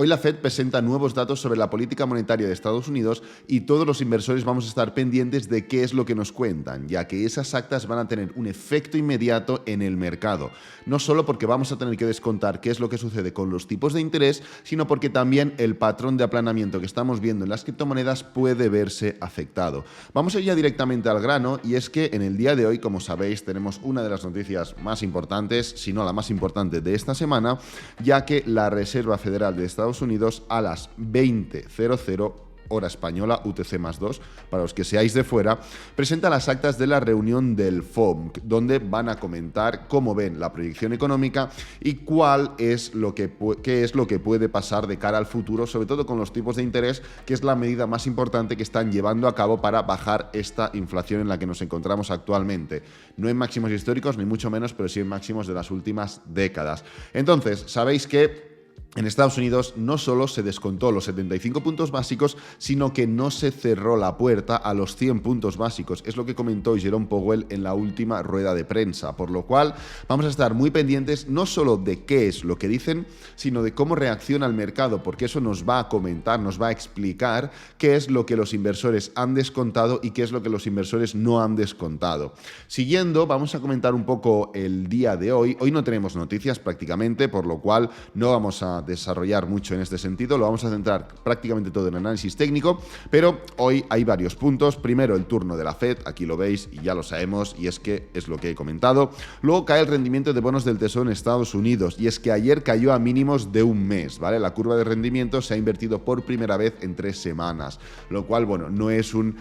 Hoy la Fed presenta nuevos datos sobre la política monetaria de Estados Unidos y todos los inversores vamos a estar pendientes de qué es lo que nos cuentan, ya que esas actas van a tener un efecto inmediato en el mercado. No solo porque vamos a tener que descontar qué es lo que sucede con los tipos de interés, sino porque también el patrón de aplanamiento que estamos viendo en las criptomonedas puede verse afectado. Vamos a ir ya directamente al grano, y es que en el día de hoy, como sabéis, tenemos una de las noticias más importantes, si no la más importante de esta semana, ya que la Reserva Federal de Estados Unidos a las 20:00 hora española, UTC+2, para los que seáis de fuera, presenta las actas de la reunión del FOMC, donde van a comentar cómo ven la proyección económica y qué es lo que puede pasar de cara al futuro, sobre todo con los tipos de interés, que es la medida más importante que están llevando a cabo para bajar esta inflación en la que nos encontramos actualmente. No en máximos históricos, ni mucho menos, pero sí en máximos de las últimas décadas. Entonces, sabéis que en Estados Unidos no solo se descontó los 75 puntos básicos, sino que no se cerró la puerta a los 100 puntos básicos. Es lo que comentó Jerome Powell en la última rueda de prensa, por lo cual vamos a estar muy pendientes no solo de qué es lo que dicen, sino de cómo reacciona el mercado, porque eso nos va a comentar, nos va a explicar qué es lo que los inversores han descontado y qué es lo que los inversores no han descontado. Siguiendo, vamos a comentar un poco el día de hoy. Hoy no tenemos noticias prácticamente, por lo cual no vamos a desarrollar mucho en este sentido, lo vamos a centrar prácticamente todo en análisis técnico, pero hoy hay varios puntos. Primero, el turno de la Fed, aquí lo veis y ya lo sabemos, y es que es lo que he comentado. Luego cae el rendimiento de bonos del Tesoro en Estados Unidos, y es que ayer cayó a mínimos de un mes, ¿vale? La curva de rendimiento se ha invertido por primera vez en 3 semanas, lo cual, bueno, no es un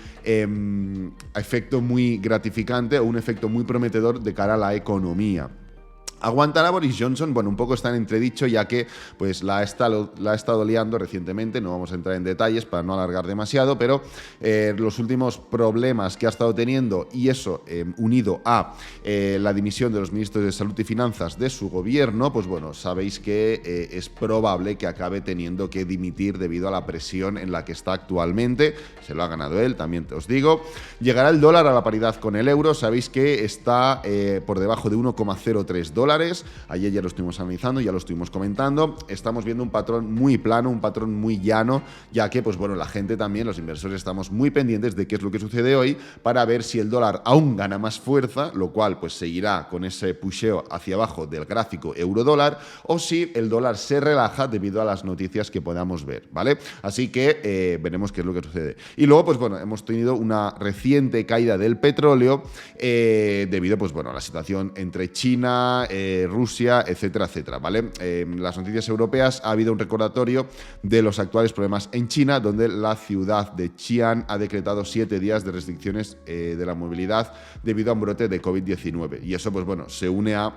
efecto muy gratificante o un efecto muy prometedor de cara a la economía. ¿Aguantará Boris Johnson? Bueno, un poco está en entredicho, ya que pues la ha estado liando recientemente. No vamos a entrar en detalles para no alargar demasiado, pero los últimos problemas que ha estado teniendo, y eso unido a la dimisión de los ministros de Salud y Finanzas de su gobierno, pues bueno, sabéis que es probable que acabe teniendo que dimitir debido a la presión en la que está actualmente. Se lo ha ganado él, también te os digo. Llegará el dólar a la paridad con el euro. Sabéis que está por debajo de 1,03 dólares. Ayer ya lo estuvimos analizando, ya lo estuvimos comentando. Estamos viendo un patrón muy plano, un patrón muy llano, ya que, pues bueno, la gente también, los inversores, estamos muy pendientes de qué es lo que sucede hoy para ver si el dólar aún gana más fuerza, lo cual pues seguirá con ese pusheo hacia abajo del gráfico euro-dólar, o si el dólar se relaja debido a las noticias que podamos ver, ¿vale? Así que veremos qué es lo que sucede. Y luego, pues bueno, hemos tenido una reciente caída del petróleo debido, pues bueno, a la situación entre China, Rusia, etcétera, etcétera, ¿vale? En las noticias europeas ha habido un recordatorio de los actuales problemas en China, donde la ciudad de Xi'an ha decretado 7 días de restricciones de la movilidad debido a un brote de COVID-19. Y eso, pues bueno, se une a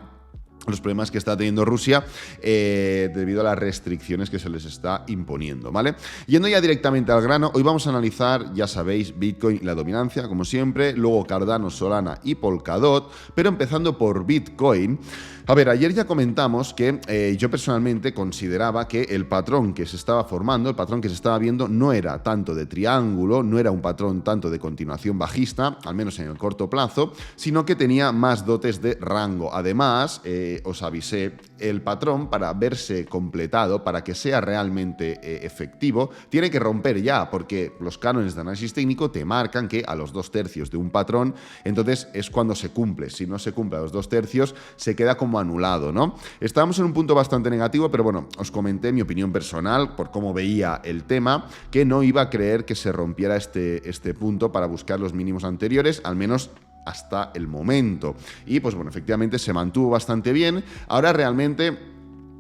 los problemas que está teniendo Rusia debido a las restricciones que se les está imponiendo, ¿vale? Yendo ya directamente al grano, hoy vamos a analizar, ya sabéis, Bitcoin y la dominancia, como siempre, luego Cardano, Solana y Polkadot, pero empezando por Bitcoin. A ver, ayer ya comentamos que yo personalmente consideraba que el patrón que se estaba formando, el patrón que se estaba viendo, no era tanto de triángulo, no era un patrón tanto de continuación bajista, al menos en el corto plazo, sino que tenía más dotes de rango. Además, os avisé, el patrón, para verse completado, para que sea realmente efectivo, tiene que romper ya, porque los cánones de análisis técnico te marcan que a los 2/3 de un patrón, entonces es cuando se cumple. Si no se cumple a los 2/3, se queda como anulado, ¿no? Estábamos en un punto bastante negativo, pero bueno, os comenté mi opinión personal por cómo veía el tema, que no iba a creer que se rompiera este punto para buscar los mínimos anteriores, al menos hasta el momento. Y pues bueno, efectivamente se mantuvo bastante bien. Ahora realmente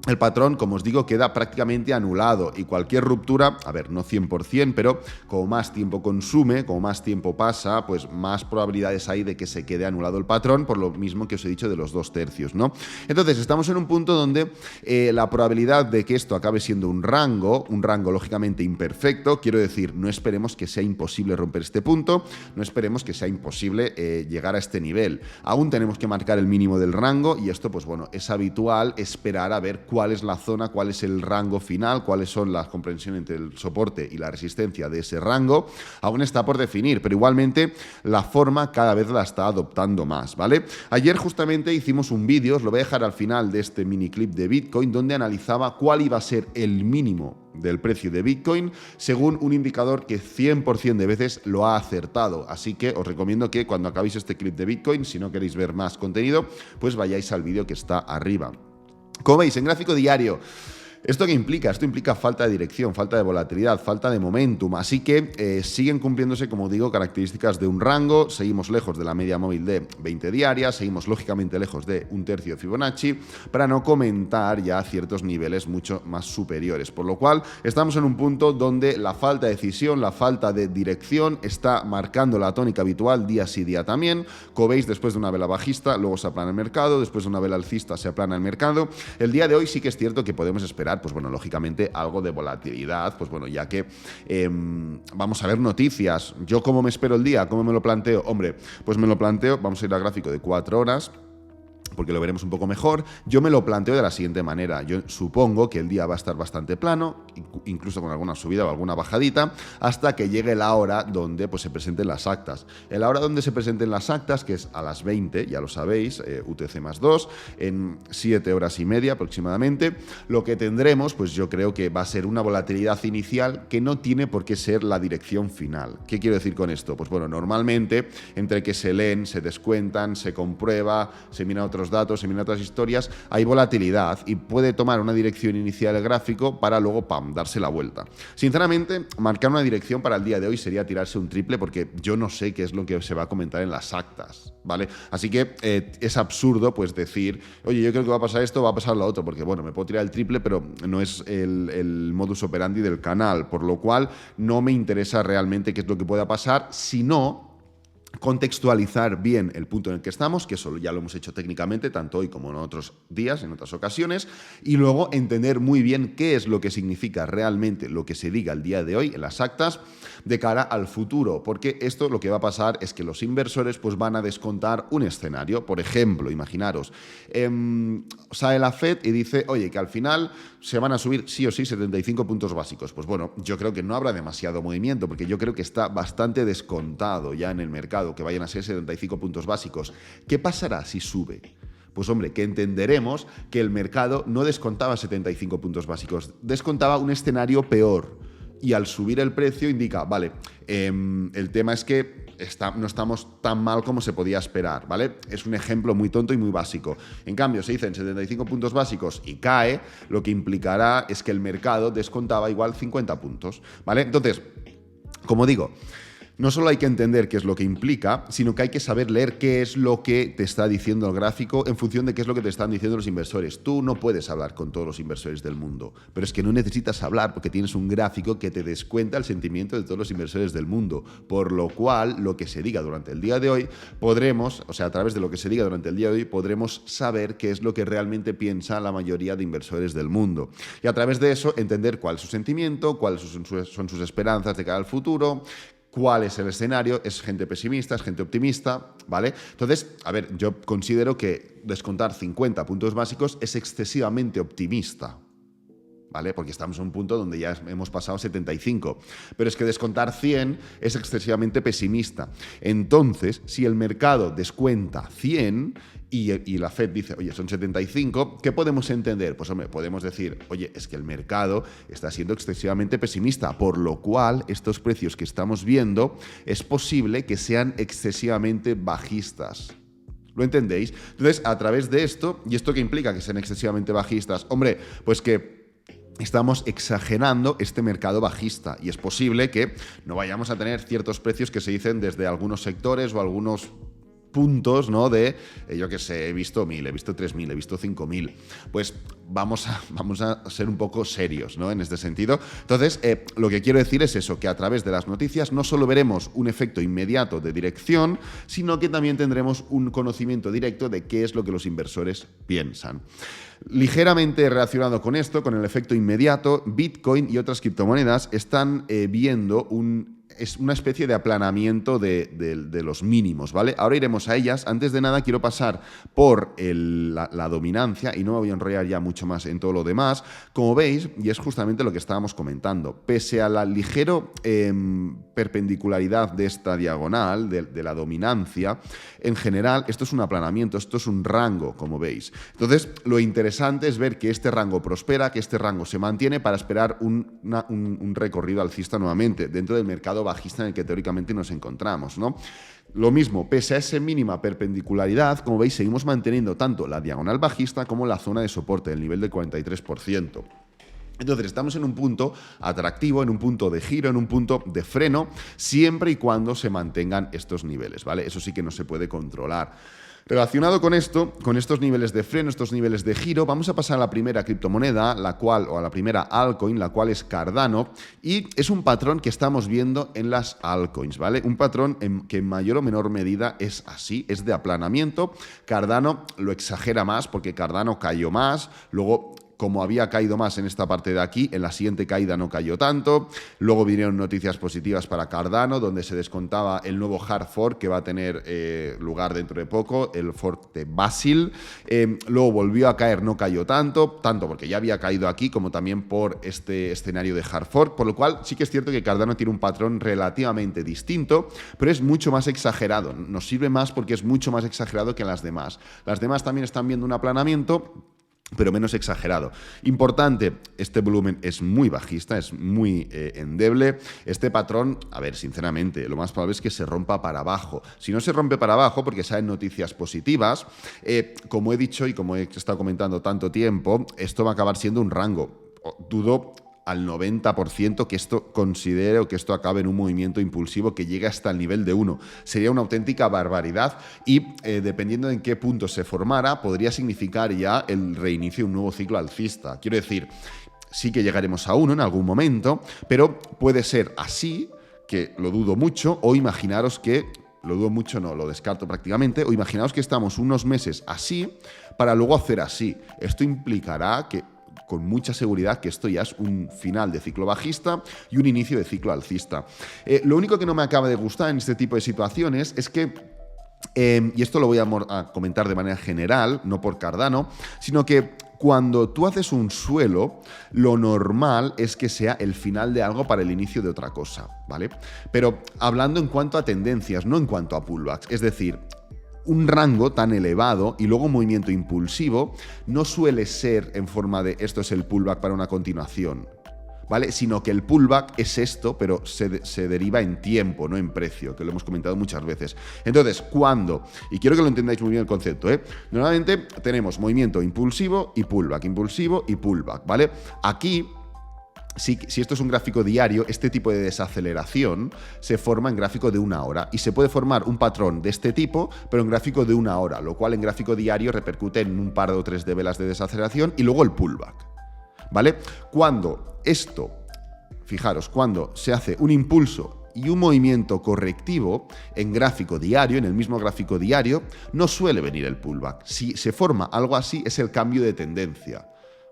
el patrón, como os digo, queda prácticamente anulado, y cualquier ruptura, a ver, no 100%, pero como más tiempo consume, como más tiempo pasa, pues más probabilidades hay de que se quede anulado el patrón, por lo mismo que os he dicho de los 2/3, ¿no? Entonces, estamos en un punto donde la probabilidad de que esto acabe siendo un rango lógicamente imperfecto, quiero decir, no esperemos que sea imposible romper este punto, no esperemos que sea imposible llegar a este nivel. Aún tenemos que marcar el mínimo del rango, y esto, pues bueno, es habitual esperar a ver cuál es la zona, cuál es el rango final, cuáles son las comprensiones entre el soporte y la resistencia de ese rango. Aún está por definir, pero igualmente la forma cada vez la está adoptando más, ¿vale? Ayer justamente hicimos un vídeo, os lo voy a dejar al final de este mini clip de Bitcoin, donde analizaba cuál iba a ser el mínimo del precio de Bitcoin, según un indicador que 100% de veces lo ha acertado. Así que os recomiendo que cuando acabéis este clip de Bitcoin, si no queréis ver más contenido, pues vayáis al vídeo que está arriba. Como veis, en gráfico diario, ¿esto qué implica? Esto implica falta de dirección, falta de volatilidad, falta de momentum. Así que siguen cumpliéndose, como digo, características de un rango. Seguimos lejos de la media móvil de 20 diarias, seguimos lógicamente lejos de un tercio de Fibonacci, para no comentar ya ciertos niveles mucho más superiores. Por lo cual, estamos en un punto donde la falta de decisión, la falta de dirección está marcando la tónica habitual día sí día también. Como veis, después de una vela bajista, luego se aplana el mercado, después de una vela alcista se aplana el mercado. El día de hoy sí que es cierto que podemos esperar, pues bueno, lógicamente algo de volatilidad, pues bueno, ya que vamos a ver noticias. ¿Yo cómo me espero el día? ¿Cómo me lo planteo? Hombre, pues me lo planteo, vamos a ir al gráfico de 4 horas, porque lo veremos un poco mejor. Yo me lo planteo de la siguiente manera. Yo supongo que el día va a estar bastante plano, incluso con alguna subida o alguna bajadita, hasta que llegue la hora donde pues, se presenten las actas. En la hora donde se presenten las actas, que es a las 20, ya lo sabéis, UTC+2, en 7 horas y media aproximadamente, lo que tendremos, pues yo creo que va a ser una volatilidad inicial que no tiene por qué ser la dirección final. ¿Qué quiero decir con esto? Pues bueno, normalmente, entre que se leen, se descuentan, se comprueba, se mira otros datos, se miran otras historias, hay volatilidad y puede tomar una dirección inicial el gráfico para luego, ¡pam!, darse la vuelta. Sinceramente, marcar una dirección para el día de hoy sería tirarse un triple porque yo no sé qué es lo que se va a comentar en las actas, ¿vale? Así que es absurdo pues decir, oye, yo creo que va a pasar esto, va a pasar lo otro, porque bueno, me puedo tirar el triple, pero no es el modus operandi del canal, por lo cual no me interesa realmente qué es lo que pueda pasar, sino contextualizar bien el punto en el que estamos, que eso ya lo hemos hecho técnicamente, tanto hoy como en otros días, en otras ocasiones, y luego entender muy bien qué es lo que significa realmente lo que se diga el día de hoy en las actas de cara al futuro, porque esto lo que va a pasar es que los inversores pues van a descontar un escenario. Por ejemplo, imaginaros, sale la Fed y dice, oye, que al final se van a subir sí o sí 75 puntos básicos. Pues bueno, yo creo que no habrá demasiado movimiento, porque yo creo que está bastante descontado ya en el mercado que vayan a ser 75 puntos básicos. ¿Qué pasará si sube? Pues hombre, que entenderemos que el mercado no descontaba 75 puntos básicos, descontaba un escenario peor. Y al subir el precio indica, vale, el tema es que no estamos tan mal como se podía esperar, ¿vale? Es un ejemplo muy tonto y muy básico. En cambio, se dicen 75 puntos básicos y cae, lo que implicará es que el mercado descontaba igual 50 puntos, ¿vale? Entonces, como digo, no solo hay que entender qué es lo que implica, sino que hay que saber leer qué es lo que te está diciendo el gráfico en función de qué es lo que te están diciendo los inversores. Tú no puedes hablar con todos los inversores del mundo, pero es que no necesitas hablar porque tienes un gráfico que te descuenta el sentimiento de todos los inversores del mundo, por lo cual lo que se diga durante el día de hoy podremos, o sea, a través de lo que se diga durante el día de hoy, podremos saber qué es lo que realmente piensa la mayoría de inversores del mundo. Y a través de eso entender cuál es su sentimiento, cuáles son sus esperanzas de cara al futuro, cuál es el escenario, es gente pesimista, es gente optimista, ¿vale? Entonces, a ver, yo considero que descontar 50 puntos básicos es excesivamente optimista, ¿vale? Porque estamos en un punto donde ya hemos pasado 75. Pero es que descontar 100 es excesivamente pesimista. Entonces, si el mercado descuenta 100 y la Fed dice, oye, son 75, ¿qué podemos entender? Pues hombre, podemos decir, oye, es que el mercado está siendo excesivamente pesimista, por lo cual estos precios que estamos viendo es posible que sean excesivamente bajistas. ¿Lo entendéis? Entonces, a través de esto, ¿y esto qué implica que sean excesivamente bajistas? Hombre, pues que estamos exagerando este mercado bajista y es posible que no vayamos a tener ciertos precios que se dicen desde algunos sectores o algunos puntos, ¿no? De, yo qué sé, he visto 1.000, he visto 3.000, he visto 5.000. Pues vamos a ser un poco serios, ¿no? En este sentido. Entonces, lo que quiero decir es eso, que a través de las noticias no solo veremos un efecto inmediato de dirección, sino que también tendremos un conocimiento directo de qué es lo que los inversores piensan. Ligeramente relacionado con esto, con el efecto inmediato, Bitcoin y otras criptomonedas están viendo un es una especie de aplanamiento de los mínimos, ¿vale? Ahora iremos a ellas. Antes de nada quiero pasar por la dominancia y no me voy a enrollar ya mucho más en todo lo demás. Como veis, y es justamente lo que estábamos comentando, pese a la ligera perpendicularidad de esta diagonal, de la dominancia, en general esto es un aplanamiento, esto es un rango, como veis. Entonces, lo interesante es ver que este rango prospera, que este rango se mantiene para esperar un recorrido alcista nuevamente dentro del mercado bajista en el que teóricamente nos encontramos, ¿no? Lo mismo, pese a esa mínima perpendicularidad, como veis, seguimos manteniendo tanto la diagonal bajista como la zona de soporte, el nivel del 43%. Entonces, estamos en un punto atractivo, en un punto de giro, en un punto de freno, siempre y cuando se mantengan estos niveles, ¿vale? Eso sí que no se puede controlar. Relacionado con esto, con estos niveles de freno, estos niveles de giro, vamos a pasar a la primera criptomoneda, o a la primera altcoin, la cual es Cardano, y es un patrón que estamos viendo en las altcoins, ¿vale? Un patrón que en mayor o menor medida es así, es de aplanamiento. Cardano lo exagera más porque Cardano cayó más, luego, como había caído más en esta parte de aquí, en la siguiente caída no cayó tanto. Luego vinieron noticias positivas para Cardano, donde se descontaba el nuevo hard fork que va a tener lugar dentro de poco, el fork de Basil. Luego volvió a caer, no cayó tanto porque ya había caído aquí, como también por este escenario de hard fork, por lo cual sí que es cierto que Cardano tiene un patrón relativamente distinto, pero es mucho más exagerado. Nos sirve más porque es mucho más exagerado que las demás. Las demás también están viendo un aplanamiento, pero menos exagerado. Importante, este volumen es muy bajista, es muy endeble. Este patrón, a ver, sinceramente, lo más probable es que se rompa para abajo. Si no se rompe para abajo, porque salen noticias positivas, como he dicho y como he estado comentando tanto tiempo, esto va a acabar siendo un rango. Dudo al 90% que esto considere o que esto acabe en un movimiento impulsivo que llegue hasta el nivel de 1. Sería una auténtica barbaridad y dependiendo de en qué punto se formara, podría significar ya el reinicio de un nuevo ciclo alcista. Quiero decir, sí que llegaremos a 1 en algún momento, pero puede ser así, que lo dudo mucho, o imaginaros que lo dudo mucho, no, lo descarto prácticamente, o imaginaos que estamos unos meses así para luego hacer así. Esto implicará que con mucha seguridad que esto ya es un final de ciclo bajista y un inicio de ciclo alcista. Lo único que no me acaba de gustar en este tipo de situaciones es que, y esto lo voy a comentar de manera general, no por Cardano, sino que cuando tú haces un suelo, lo normal es que sea el final de algo para el inicio de otra cosa, ¿vale? Pero hablando en cuanto a tendencias, no en cuanto a pullbacks, es decir, un rango tan elevado y luego un movimiento impulsivo no suele ser en forma de esto es el pullback para una continuación, ¿vale? Sino que el pullback es esto, pero se deriva en tiempo, no en precio, que lo hemos comentado muchas veces. Entonces, ¿cuándo? Y quiero que lo entendáis muy bien el concepto, ¿eh? Normalmente tenemos movimiento impulsivo y pullback, ¿vale? Aquí, si esto es un gráfico diario, este tipo de desaceleración se forma en gráfico de 1 hora y se puede formar un patrón de este tipo, pero en gráfico de 1 hora, lo cual en gráfico diario repercute en un par o 3 de velas de desaceleración y luego el pullback, ¿vale? Cuando esto, fijaros, cuando se hace un impulso y un movimiento correctivo en gráfico diario, en el mismo gráfico diario, no suele venir el pullback. Si se forma algo así, es el cambio de tendencia,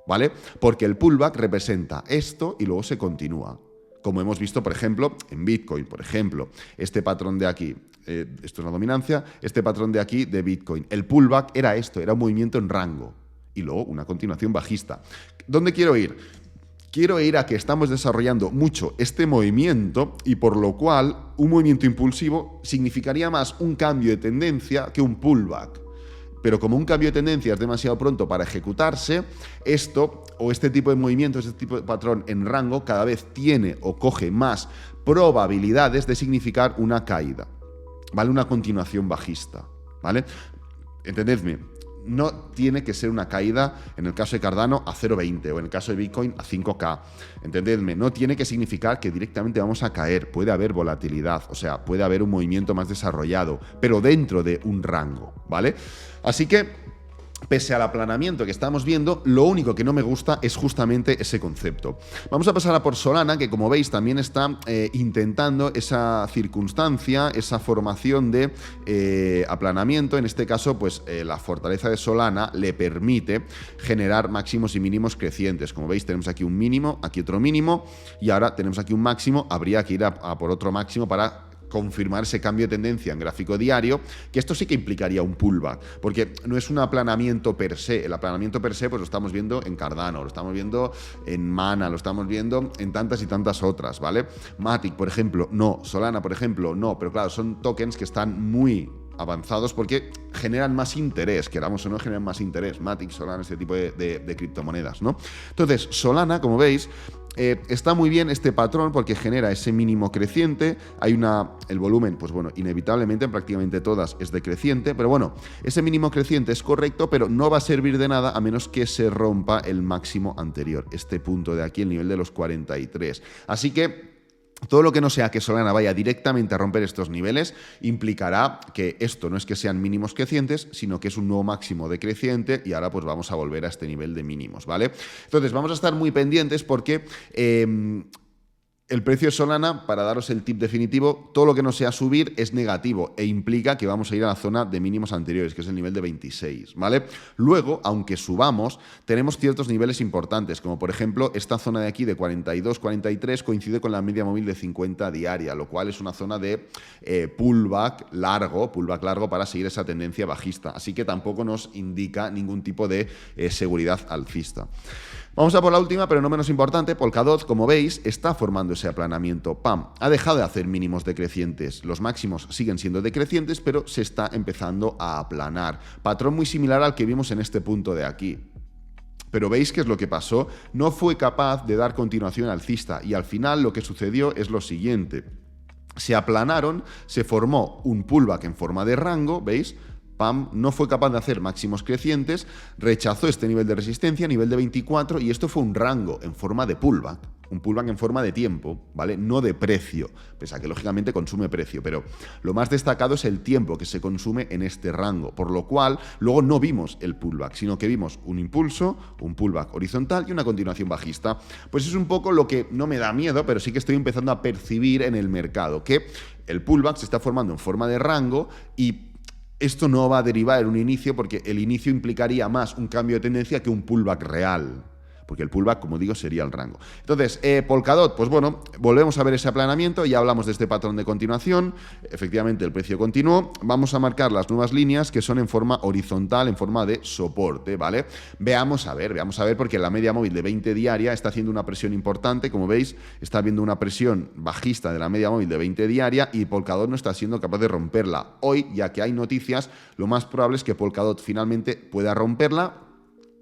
¿vale? Porque el pullback representa esto y luego se continúa. Como hemos visto, por ejemplo, en Bitcoin, por ejemplo, este patrón de aquí, esto es la dominancia, este patrón de aquí de Bitcoin. El pullback era esto, era un movimiento en rango y luego una continuación bajista. ¿Dónde quiero ir? Quiero ir a que estamos desarrollando mucho este movimiento y por lo cual un movimiento impulsivo significaría más un cambio de tendencia que un pullback. Pero como un cambio de tendencia es demasiado pronto para ejecutarse, esto o este tipo de movimientos, este tipo de patrón en rango cada vez tiene o coge más probabilidades de significar una caída, ¿vale? Una continuación bajista, ¿vale? Entendedme, no tiene que ser una caída, en el caso de Cardano, a 0,20 o en el caso de Bitcoin a 5K. Entendedme, no tiene que significar que directamente vamos a caer. Puede haber volatilidad, o sea, puede haber un movimiento más desarrollado, pero dentro de un rango, ¿vale? Así que, pese al aplanamiento que estamos viendo, lo único que no me gusta es justamente ese concepto. Vamos a pasar a por Solana, que como veis también está intentando esa circunstancia, esa formación de aplanamiento. En este caso, pues la fortaleza de Solana le permite generar máximos y mínimos crecientes. Como veis, tenemos aquí un mínimo, aquí otro mínimo, y ahora tenemos aquí un máximo. Habría que ir a por otro máximo para confirmar ese cambio de tendencia en gráfico diario, que esto sí que implicaría un pullback, porque no es un aplanamiento per se. El aplanamiento per se pues lo estamos viendo en Cardano, lo estamos viendo en Mana, lo estamos viendo en tantas y tantas otras, ¿vale? Matic, por ejemplo, no. Solana, por ejemplo, no. Pero claro, son tokens que están muy avanzados porque generan más interés, queramos o no, generan más interés. Matic, Solana, este tipo de criptomonedas, ¿no? Entonces, Solana, como veis, está muy bien este patrón porque genera ese mínimo creciente. El volumen, pues bueno, inevitablemente en prácticamente todas es decreciente, pero bueno, ese mínimo creciente es correcto, pero no va a servir de nada a menos que se rompa el máximo anterior, este punto de aquí, el nivel de los 43. Así que todo lo que no sea que Solana vaya directamente a romper estos niveles implicará que esto no es que sean mínimos crecientes, sino que es un nuevo máximo decreciente y ahora pues vamos a volver a este nivel de mínimos, ¿vale? Entonces vamos a estar muy pendientes porque el precio de Solana, para daros el tip definitivo, todo lo que no sea subir es negativo e implica que vamos a ir a la zona de mínimos anteriores, que es el nivel de 26, ¿vale? Luego, aunque subamos, tenemos ciertos niveles importantes, como por ejemplo esta zona de aquí de 42, 43 coincide con la media móvil de 50 diaria, lo cual es una zona de pullback largo para seguir esa tendencia bajista. Así que tampoco nos indica ningún tipo de seguridad alcista. Vamos a por la última, pero no menos importante. Polkadot, como veis, está formando ese aplanamiento. ¡Pam! Ha dejado de hacer mínimos decrecientes. Los máximos siguen siendo decrecientes, pero se está empezando a aplanar. Patrón muy similar al que vimos en este punto de aquí. Pero veis qué es lo que pasó. No fue capaz de dar continuación alcista y al final lo que sucedió es lo siguiente. Se aplanaron, se formó un pullback en forma de rango, ¿veis? PAM no fue capaz de hacer máximos crecientes, rechazó este nivel de resistencia, nivel de 24, y esto fue un rango en forma de pullback, un pullback en forma de tiempo, ¿vale? No de precio, pese a que lógicamente consume precio, pero lo más destacado es el tiempo que se consume en este rango, por lo cual luego no vimos el pullback, sino que vimos un impulso, un pullback horizontal y una continuación bajista. Pues es un poco lo que no me da miedo, pero sí que estoy empezando a percibir en el mercado, que el pullback se está formando en forma de rango y esto no va a derivar en un inicio porque el inicio implicaría más un cambio de tendencia que un pullback real. Porque el pullback, como digo, sería el rango. Entonces, Polkadot, pues bueno, volvemos a ver ese aplanamiento, ya hablamos de este patrón de continuación, efectivamente el precio continuó, vamos a marcar las nuevas líneas que son en forma horizontal, en forma de soporte, ¿vale? Veamos a ver, porque la media móvil de 20 diaria está haciendo una presión importante, como veis, está habiendo una presión bajista de la media móvil de 20 diaria y Polkadot no está siendo capaz de romperla. Hoy, ya que hay noticias, lo más probable es que Polkadot finalmente pueda romperla.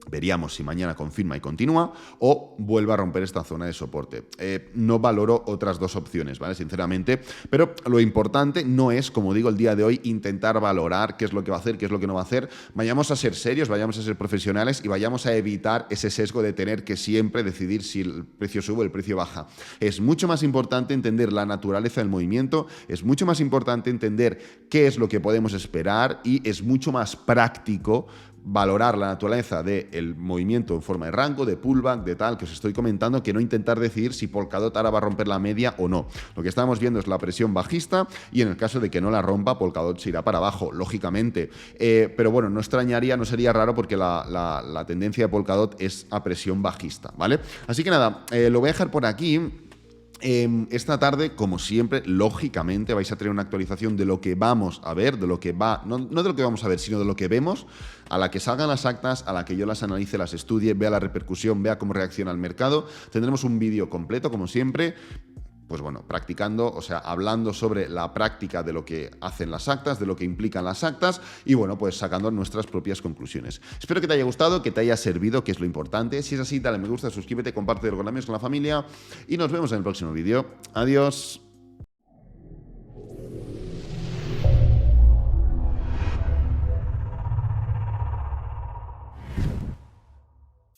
Veríamos si mañana confirma y continúa o vuelve a romper esta zona de soporte. No valoro otras dos opciones, ¿vale? Sinceramente, pero lo importante no es, como digo, el día de hoy intentar valorar qué es lo que va a hacer, qué es lo que no va a hacer. Vayamos a ser serios, vayamos a ser profesionales y vayamos a evitar ese sesgo de tener que siempre decidir si el precio sube o el precio baja. Es mucho más importante entender la naturaleza del movimiento, es mucho más importante entender qué es lo que podemos esperar y es mucho más práctico valorar la naturaleza del movimiento en forma de rango, de pullback, de tal, que os estoy comentando, que no intentar decidir si Polkadot ahora va a romper la media o no. Lo que estamos viendo es la presión bajista y en el caso de que no la rompa, Polkadot se irá para abajo, lógicamente. Pero bueno, no extrañaría, no sería raro porque la tendencia de Polkadot es a presión bajista, ¿vale? Así que nada, lo voy a dejar por aquí. Esta tarde, como siempre, lógicamente vais a tener una actualización de lo que vamos a ver, de lo que va, no de lo que vamos a ver, sino de lo que vemos, a la que salgan las actas, a la que yo las analice, las estudie, vea la repercusión, vea cómo reacciona el mercado. Tendremos un vídeo completo, como siempre, pues bueno, practicando, o sea, hablando sobre la práctica de lo que hacen las actas, de lo que implican las actas y bueno, pues sacando nuestras propias conclusiones. Espero que te haya gustado, que te haya servido, que es lo importante. Si es así, dale me gusta, suscríbete, comparte con amigos, con la familia y nos vemos en el próximo vídeo. Adiós.